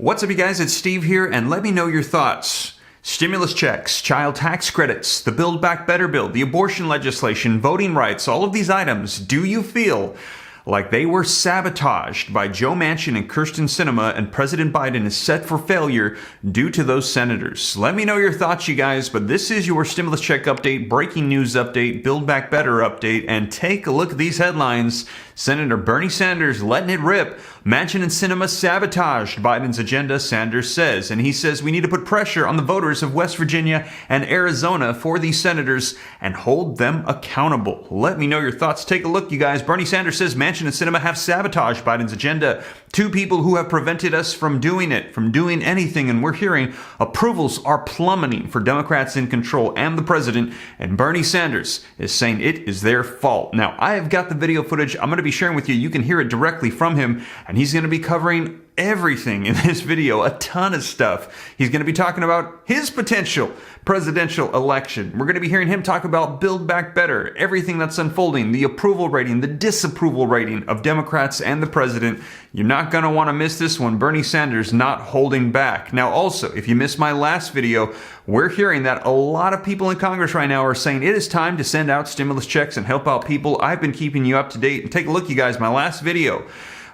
What's up, you guys? It's Steve here, and let me know your thoughts. Stimulus checks, child tax credits, the Build Back Better bill, the abortion legislation, voting rights, all of these items, do you feel like they were sabotaged by Joe Manchin and Kyrsten Sinema, and President Biden is set for failure due to those senators? Let me know your thoughts, you guys, but this is your stimulus check update, breaking news update, Build Back Better update, and take a look at these headlines. Senator Bernie Sanders letting it rip. Manchin and Sinema sabotaged Biden's agenda, Sanders says. And he says we need to put pressure on the voters of West Virginia and Arizona for these senators and hold them accountable. Let me know your thoughts. Take a look, you guys. Bernie Sanders says Manchin and Sinema have sabotaged Biden's agenda. Two people who have prevented us from doing it, from doing anything. And we're hearing approvals are plummeting for Democrats in control and the president. And Bernie Sanders is saying it is their fault. Now, I have got the video footage I'm going to be sharing with you. You can hear it directly from him, and he's going to be covering everything in this video, a ton of stuff. He's going to be talking about his potential presidential election. We're going to be hearing him talk about Build Back Better, everything that's unfolding, the approval rating, the disapproval rating of Democrats and the president. You're not going to want to miss this one. Bernie Sanders not holding back. Now, also, if you missed my last video, we're hearing that a lot of people in Congress right now are saying it is time to send out stimulus checks and help out people. I've been keeping you up to date. And take a look, you guys, my last video.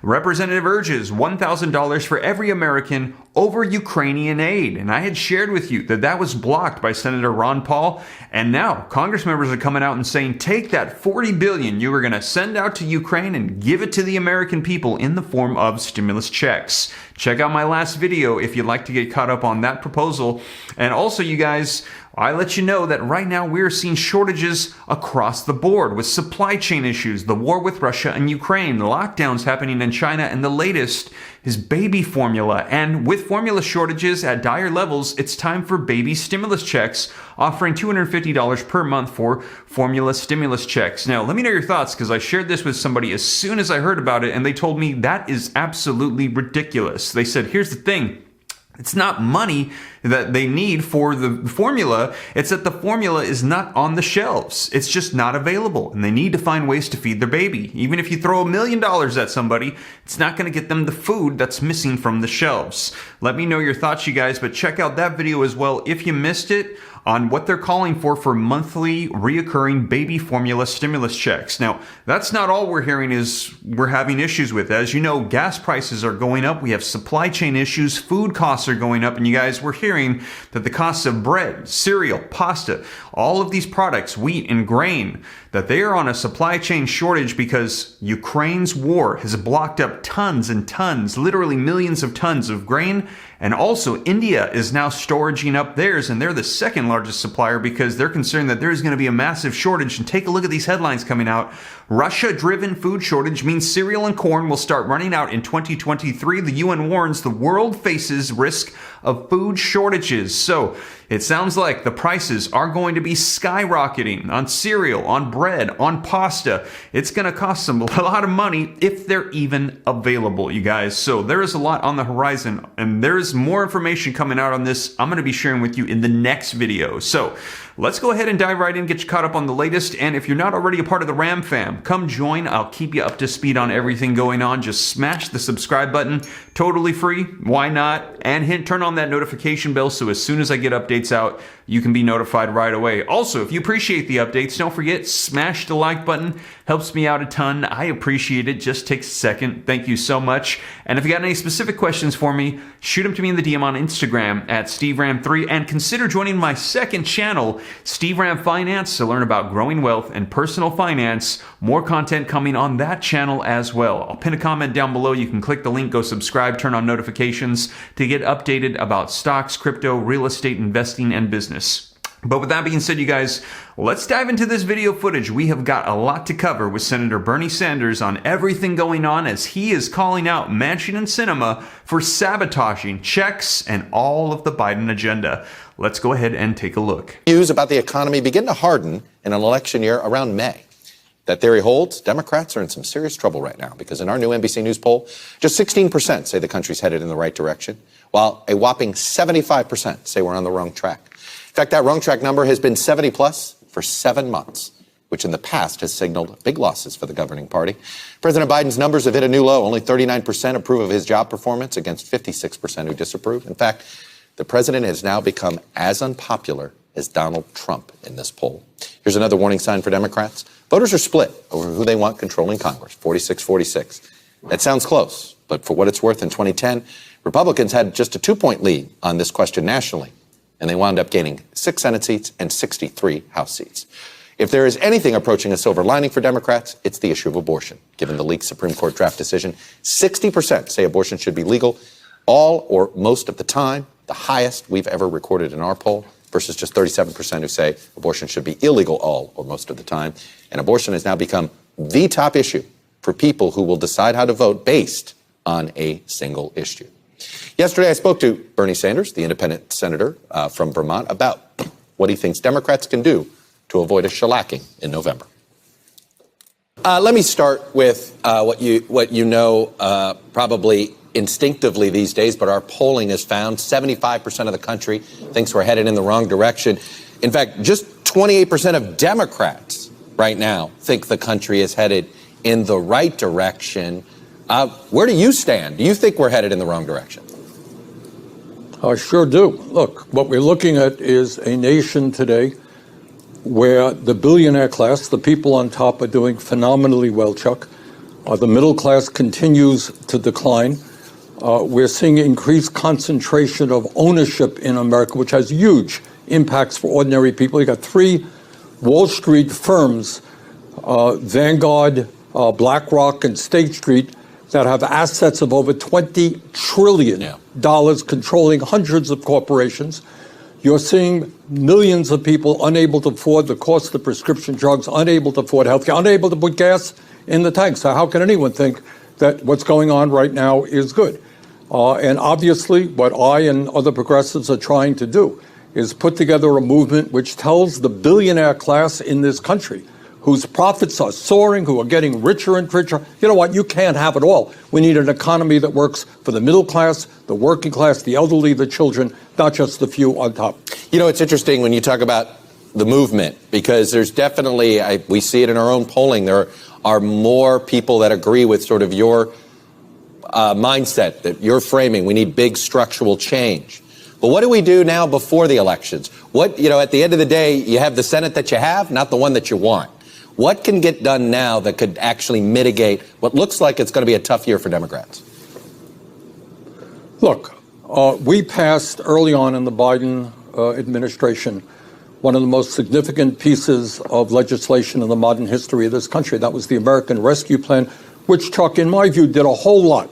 Representative urges $1,000 for every American over Ukrainian aid. And I had shared with you that that was blocked by Senator Ron Paul. And now Congress members are coming out and saying, take that $40 billion you were going to send out to Ukraine and give it to the American people in the form of stimulus checks. Check out my last video if you'd like to get caught up on that proposal. And also, you guys, I let you know that right now we're seeing shortages across the board with supply chain issues, the war with Russia and Ukraine, the lockdowns happening in China, and the latest is baby formula. And with formula shortages at dire levels, it's time for baby stimulus checks, offering $250 per month for formula stimulus checks. Now, let me know your thoughts, because I shared this with somebody as soon as I heard about it, and they told me that is absolutely ridiculous. They said, here's the thing. It's not money that they need for the formula. It's that the formula is not on the shelves. It's just not available. And they need to find ways to feed their baby. Even if you throw $1 million at somebody, it's not going to get them the food that's missing from the shelves. Let me know your thoughts, you guys, but check out that video as well if you missed it, on what they're calling for monthly reoccurring baby formula stimulus checks. Now, that's not all we're hearing is we're having issues with. As you know, gas prices are going up. We have supply chain issues. Food costs are going up. And you guys, we're hearing that the costs of bread, cereal, pasta, all of these products, wheat and grain, that they are on a supply chain shortage because Ukraine's war has blocked up tons and tons, literally millions of tons of grain. And also, India is now storaging up theirs, and they're the second largest supplier because they're concerned that there's going to be a massive shortage. And take a look at these headlines coming out. Russia-driven food shortage means cereal and corn will start running out in 2023. The UN warns the world faces risk of food shortages. So it sounds like the prices are going to be skyrocketing on cereal, on bread, on pasta. It's going to cost them a lot of money if they're even available, you guys. So there is a lot on the horizon, and there's more information coming out on this I'm going to be sharing with you in the next video. So let's go ahead and dive right in, get you caught up on the latest. And if you're not already a part of the Ram fam, come join. I'll keep you up to speed on everything going on. Just smash the subscribe button. Totally free. Why not? And turn on that notification bell so as soon as I get updates out, you can be notified right away. Also, if you appreciate the updates, don't forget, smash the like button. Helps me out a ton. I appreciate it. Just takes a second. Thank you so much. And if you got any specific questions for me, shoot them to me in the DM on Instagram at SteveRam3. And consider joining my second channel, Steve Ram Finance, to learn about growing wealth and personal finance. More content coming on that channel as well. I'll pin a comment down below. You can click the link, go subscribe, turn on notifications to get updated about stocks, crypto, real estate, investing, and business. But with that being said, you guys, let's dive into this video footage. We have got a lot to cover with Senator Bernie Sanders on everything going on as he is calling out Manchin and Sinema for sabotaging checks and all of the Biden agenda. Let's go ahead and take a look. Views about the economy begin to harden in an election year around May. That theory holds. Democrats are in some serious trouble right now because in our new NBC News poll, just 16% say the country's headed in the right direction, while a whopping 75% say we're on the wrong track. In fact, that wrong track number has been 70 plus for 7 months, which in the past has signaled big losses for the governing party. President Biden's numbers have hit a new low. Only 39% approve of his job performance against 56% who disapprove. In fact, the president has now become as unpopular as Donald Trump in this poll. Here's another warning sign for Democrats. Voters are split over who they want controlling Congress, 46-46. That sounds close, but for what it's worth, in 2010, Republicans had just a 2-point lead on this question nationally, and they wound up gaining 6 Senate seats and 63 House seats. If there is anything approaching a silver lining for Democrats, it's the issue of abortion. Given the leaked Supreme Court draft decision, 60% say abortion should be legal all or most of the time, the highest we've ever recorded in our poll, versus just 37% who say abortion should be illegal all or most of the time. And abortion has now become the top issue for people who will decide how to vote based on a single issue. Yesterday, I spoke to Bernie Sanders, the independent senator from Vermont, about what he thinks Democrats can do to avoid a shellacking in November. Let me start with what you know probably instinctively these days, but our polling has found 75% of the country thinks we're headed in the wrong direction. In fact, just 28% of Democrats right now think the country is headed in the right direction. Where do you stand? Do you think we're headed in the wrong direction? I sure do. Look, what we're looking at is a nation today where the billionaire class, the people on top, are doing phenomenally well, Chuck. The middle class continues to decline. We're seeing increased concentration of ownership in America, which has huge impacts for ordinary people. You got 3 Wall Street firms, Vanguard, BlackRock, and State Street, that have assets of over $20 trillion, controlling hundreds of corporations. You're seeing millions of people unable to afford the cost of prescription drugs, unable to afford health care, unable to put gas in the tank. So how can anyone think that what's going on right now is good? And obviously, what I and other progressives are trying to do is put together a movement which tells the billionaire class in this country, whose profits are soaring, who are getting richer and richer, you know what, you can't have it all. We need an economy that works for the middle class, the working class, the elderly, the children, not just the few on top. You know, it's interesting when you talk about the movement, because there's definitely, we see it in our own polling, there are more people that agree with sort of your mindset, that you're framing. We need big structural change. But what do we do now before the elections? What, you know, at the end of the day, you have the Senate that you have, not the one that you want. What can get done now that could actually mitigate what looks like it's going to be a tough year for Democrats? Look, we passed early on in the Biden administration one of the most significant pieces of legislation in the modern history of this country. That was the American Rescue Plan, which, Chuck, in my view, did a whole lot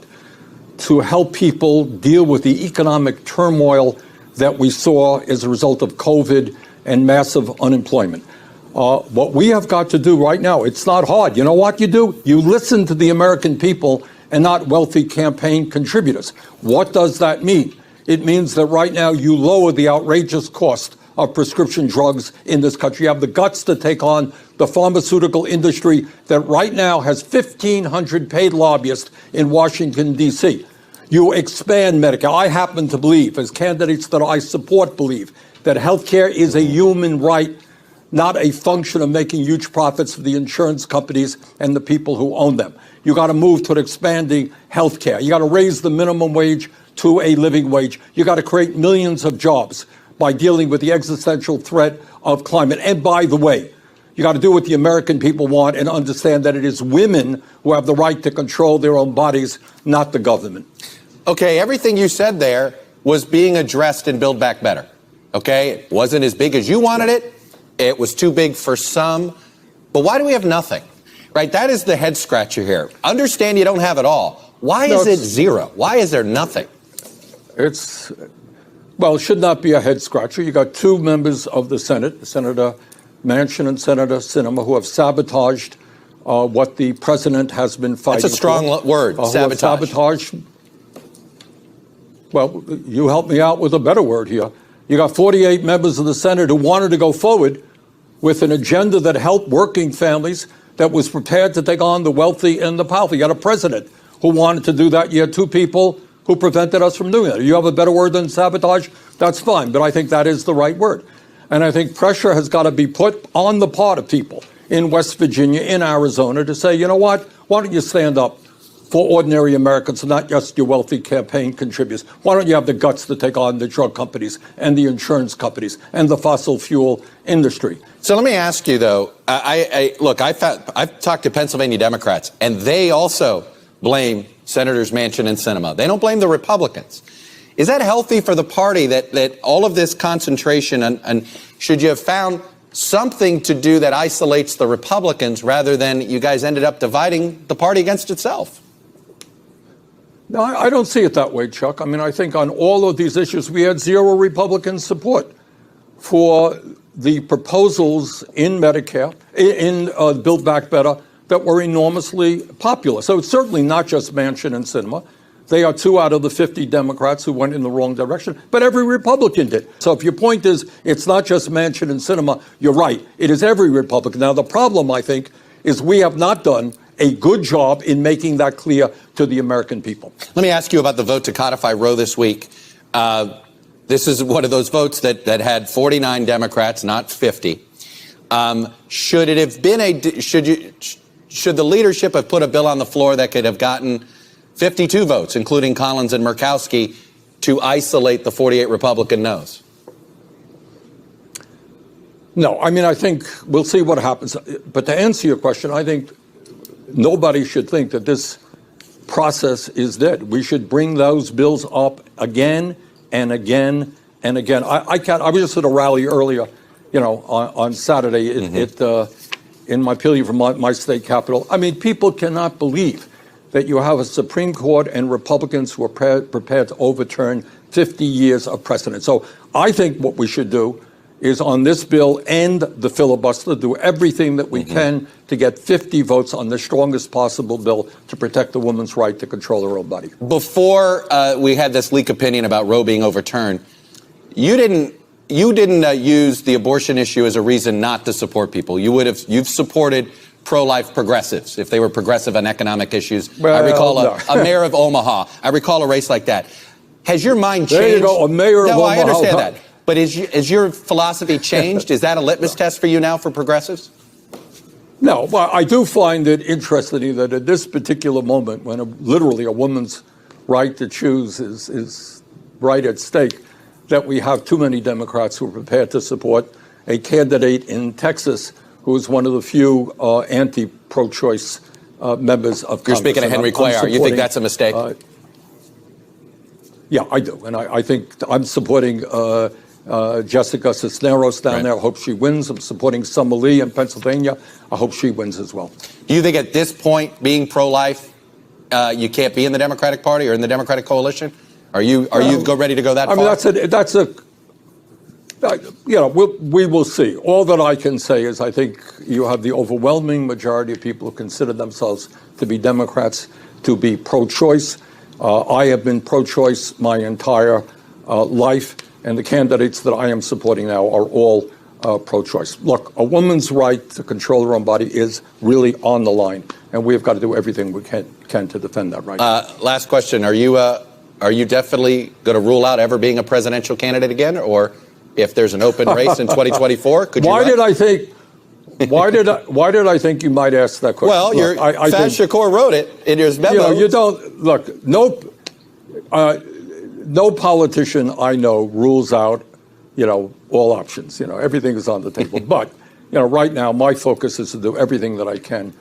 to help people deal with the economic turmoil that we saw as a result of COVID and massive unemployment. What we have got to do right now, it's not hard. You know what you do? You listen to the American people and not wealthy campaign contributors. What does that mean? It means that right now you lower the outrageous cost of prescription drugs in this country. You have the guts to take on the pharmaceutical industry that right now has 1,500 paid lobbyists in Washington, D.C. You expand Medicare. I happen to believe, as candidates that I support believe, that health care is a human right, not a function of making huge profits for the insurance companies and the people who own them. You got to move toward expanding health care. You got to raise the minimum wage to a living wage. You got to create millions of jobs by dealing with the existential threat of climate. And by the way, you got to do what the American people want and understand that it is women who have the right to control their own bodies, not the government. Okay, everything you said there was being addressed in Build Back Better. Okay, it wasn't as big as you wanted it. It was too big for some. But why do we have nothing? Right, that is the head scratcher here. Understand you don't have it all. Why is it zero? Why is there nothing? Well, it should not be a head scratcher. You got 2 members of the Senate, Senator Manchin and Senator Sinema, who have sabotaged what the president has been fighting for. That's a strong word, sabotage. Well, you help me out with a better word here. You got 48 members of the Senate who wanted to go forward with an agenda that helped working families, that was prepared to take on the wealthy and the powerful. You got a president who wanted to do that. You had 2 people who prevented us from doing that. You have a better word than sabotage? That's fine, but I think that is the right word. And I think pressure has got to be put on the part of people in West Virginia, in Arizona, to say, you know what, why don't you stand up for ordinary Americans, not just your wealthy campaign contributors? Why don't you have the guts to take on the drug companies and the insurance companies and the fossil fuel industry? So let me ask you, though. I've talked to Pennsylvania Democrats, and they also blame Senators Manchin and Sinema. They don't blame the Republicans. Is that healthy for the party, that all of this concentration, and should you have found something to do that isolates the Republicans rather than you guys ended up dividing the party against itself? No, I don't see it that way, Chuck. I mean, I think on all of these issues, we had zero Republican support for the proposals in Medicare, in Build Back Better, that were enormously popular. So it's certainly not just Manchin and Sinema. They are 2 out of the 50 Democrats who went in the wrong direction, but every Republican did. So if your point is it's not just Manchin and Sinema, you're right. It is every Republican. Now, the problem, I think, is we have not done a good job in making that clear to the American people. Let me ask you about the vote to codify Roe this week. This is one of those votes that had 49 Democrats, not 50. Should it have been should the leadership have put a bill on the floor that could have gotten 52 votes, including Collins and Murkowski, to isolate the 48 Republican noes? No, I mean, I think we'll see what happens. But to answer your question, I think nobody should think that this process is dead. We should bring those bills up again and again and again. I was just at a rally earlier, on Saturday in Montpelier from my state capital. I mean, people cannot believe that you have a Supreme Court and Republicans who are prepared to overturn 50 years of precedent. So I think what we should do is on this bill end the filibuster, do everything that we can to get 50 votes on the strongest possible bill to protect the woman's right to control her own body. Before we had this leak opinion about Roe being overturned, you didn't use the abortion issue as a reason not to support people. You've supported pro-life progressives if they were progressive on economic issues. Well, I recall a mayor of Omaha. I recall a race like that. Has your mind changed? There you go, a mayor of Omaha. I understand that. But is your philosophy changed? Is that a litmus test for you now for progressives? No, well, I do find it interesting that at this particular moment, when literally a woman's right to choose is right at stake, that we have too many Democrats who are prepared to support a candidate in Texas who is one of the few anti-pro-choice members of Congress. You're speaking of Henry Cuellar. You think that's a mistake? Yeah, I do. And I think I'm supporting Jessica Cisneros down there. I hope she wins. I'm supporting Summer Lee in Pennsylvania. I hope she wins as well. Do you think at this point, being pro-life, you can't be in the Democratic Party or in the Democratic coalition? Are you ready to go that far? I mean, we will see. All that I can say is I think you have the overwhelming majority of people who consider themselves to be Democrats to be pro-choice. I have been pro-choice my entire life, and the candidates that I am supporting now are all pro-choice. Look, a woman's right to control her own body is really on the line, and we have got to do everything we can to defend that right. Last question. Are you definitely going to rule out ever being a presidential candidate again, or if there's an open race in 2024, could you run? Why did I think you might ask that question? Well, Faz Shakur wrote it in his memo. You don't look. No politician I know rules out, all options. Everything is on the table. But right now, my focus is to do everything that I can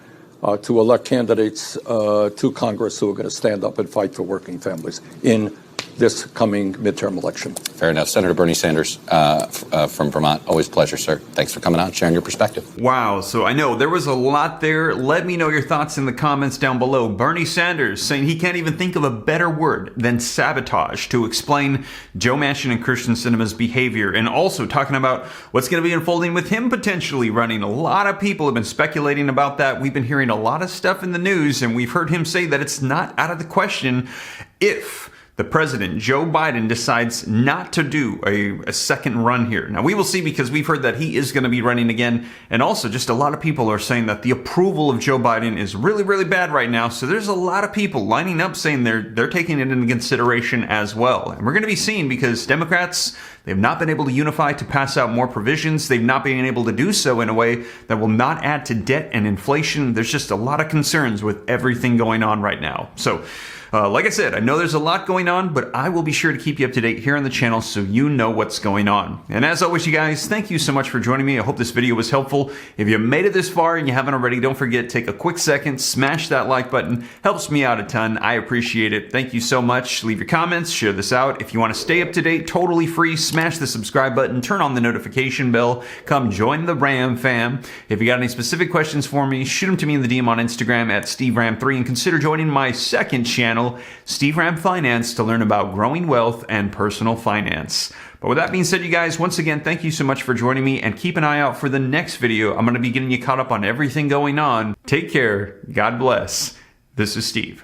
to elect candidates to Congress who are going to stand up and fight for working families in this coming midterm election. Fair enough. Senator Bernie Sanders from Vermont, always a pleasure, sir. Thanks for coming on, sharing your perspective. Wow, so I know there was a lot there. Let me know your thoughts in the comments down below. Bernie Sanders saying he can't even think of a better word than sabotage to explain Joe Manchin and Kyrsten Sinema's behavior, and also talking about what's going to be unfolding with him potentially running. A lot of people have been speculating about that. We've been hearing a lot of stuff in the news, and we've heard him say that it's not out of the question if the president, Joe Biden, decides not to do a second run here. Now, we will see, because we've heard that he is going to be running again. And also, just a lot of people are saying that the approval of Joe Biden is really, really bad right now. So there's a lot of people lining up saying they're taking it into consideration as well. And we're going to be seeing, because Democrats, they've not been able to unify to pass out more provisions. They've not been able to do so in a way that will not add to debt and inflation. There's just a lot of concerns with everything going on right now. So, like I said, I know there's a lot going on, but I will be sure to keep you up to date here on the channel so you know what's going on. And as always, you guys, thank you so much for joining me. I hope this video was helpful. If you made it this far and you haven't already, don't forget, take a quick second, smash that like button. Helps me out a ton. I appreciate it. Thank you so much. Leave your comments, share this out. If you want to stay up to date, totally free, smash the subscribe button, turn on the notification bell, come join the Ram fam. If you got any specific questions for me, shoot them to me in the DM on Instagram at SteveRam3, and consider joining my second channel, Steve Ram Finance, to learn about growing wealth and personal finance. But with that being said, you guys, once again, thank you so much for joining me, and keep an eye out for the next video. I'm going to be getting you caught up on everything going on. Take care. God bless. This is Steve.